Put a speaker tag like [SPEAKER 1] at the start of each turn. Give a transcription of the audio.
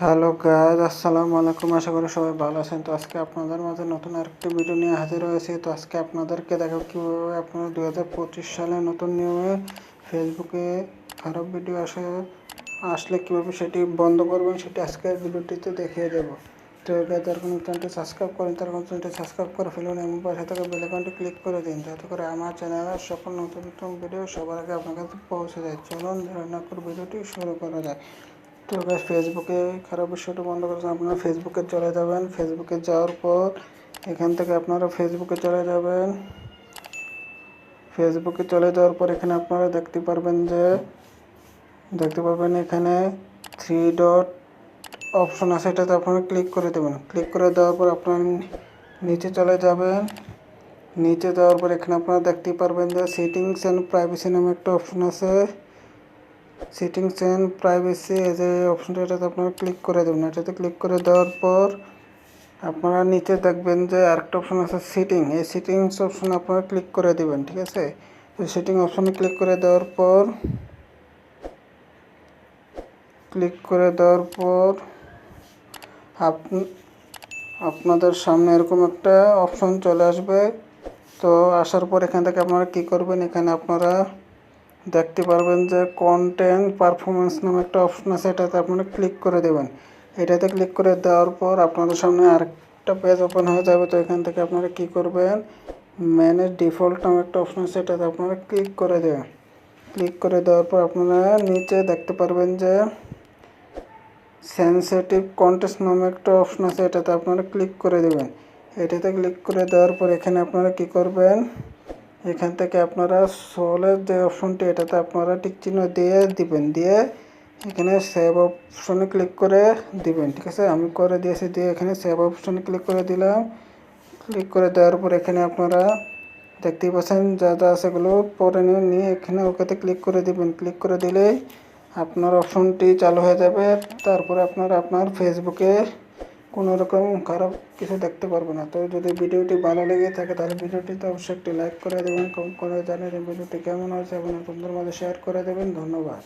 [SPEAKER 1] Hello guys, আসসালামু আলাইকুম। আশা করি সবাই ভালো আছেন। তো আজকে আপনাদের মাঝে নতুন আরেকটি ভিডিও নিয়ে হাজির হয়েছি। তো আজকে আপনাদেরকে দেখাবো কীভাবে আপনারা 2025 সালে নতুন নিয়মে ফেসবুকে খারাপ ভিডিও আসলে কীভাবে সেটি বন্ধ করবেন সেটি আজকের ভিডিওটিতে দেখিয়ে দেবো। তো যারা কোনো চ্যানেলটি সাবস্ক্রাইব করেন তারা কোনো চ্যানেলটি সাবস্ক্রাইব করে ফেলুন এবং পাশে থাকা বেল আইকনটি ক্লিক করে দিন, যাতে করে আমার চ্যানেলের সকল নতুন নতুন ভিডিও সবার আগে আপনার কাছে পৌঁছে যায়। চলুন রান্না করে ভিডিওটি শুরু করা যায়। তো গাইস, ফেসবুকে খারাপ বিষয়টা বন্ধ করার আপনারা ফেসবুকে চলে যাবেন। ফেসবুকে যাওয়ার পর এখান থেকে আপনারা ফেসবুকে চলে যাবেন। ফেসবুকে চলে যাওয়ার পর এখানে আপনারা দেখতে পারবেন এখানে 3 ডট অপশন আছে, এটাতে আপনারা ক্লিক করে দেবেন। ক্লিক করে দেওয়ার পর আপনারা নিচে চলে যাবেন। নিচে যাওয়ার পর এখানে আপনারা দেখতে পারবেন যে সেটিংস অ্যান্ড প্রাইভেসি নামে একটা অপশন আছে। সেটিংস অ্যান্ড প্রাইভেসি যে অপশনটা, এটাতে আপনারা ক্লিক করে দেবেন। এটাতে ক্লিক করে দেওয়ার পর আপনারা নিচে দেখবেন যে আরেকটা অপশন আছে সেটিং। এই সেটিংস অপশনে আপনারা ক্লিক করে দেবেন, ঠিক আছে। সেটিং অপশনে ক্লিক করে দেওয়ার পর আপনাদের সামনে এরকম একটা অপশন চলে আসবে। তো আসার পর এখান থেকে আপনারা কী করবেন, এখানে আপনারা দেখতে পারবেন যে কন্টেন্ট পারফরমেন্স নামে একটা অপশন আছে, এটাতে আপনারা ক্লিক করে দেবেন। এটাতে ক্লিক করে দেওয়ার পর আপনাদের সামনে আরেকটা পেজ ওপেন হয়ে যাবে। তো এখান থেকে আপনারা কী করবেন, ম্যানেজ ডিফল্ট নামে একটা অপশন আছে, এটাতে আপনারা ক্লিক করে দেবেন। ক্লিক করে দেওয়ার পর আপনারা নিচে দেখতে পারবেন যে সেনসিটিভ কন্টেন্ট নামে একটা অপশন আছে, এটাতে আপনারা ক্লিক করে দেবেন। এটাতে ক্লিক করে দেওয়ার পর এখানে আপনারা কী করবেন, এখান থেকে আপনারা সোলের যে অপশনটি, এটাতে আপনারা টিক চিহ্ন দিয়ে দিবেন। দিয়ে এখানে সেভ অপশনে ক্লিক করে দিবেন, ঠিক আছে। আমি করে দিয়েছি, দিয়ে এখানে সেভ অপশনে ক্লিক করে দিলাম। ক্লিক করে দেওয়ার পর এখানে আপনারা দেখতেই পাচ্ছেন যা যা আছে এগুলো পরে নিয়ে এখানে ওকেতে ক্লিক করে দিবেন। ক্লিক করে দিলেই আপনার অপশনটি চালু হয়ে যাবে। তারপরে আপনারা আপনার ফেসবুকে কোনো রকম খারাপ কিছু দেখতে পারবে না। তো যদি ভিডিওটি ভালো লেগে থাকে তাহলে ভিডিওটিতে অবশ্যই একটি লাইক করে দেবেন, কমেন্ট করে জানাবেন ভিডিওটি কেমন হয়েছে এবং বন্ধুদের মাঝে শেয়ার করে দেবেন। ধন্যবাদ।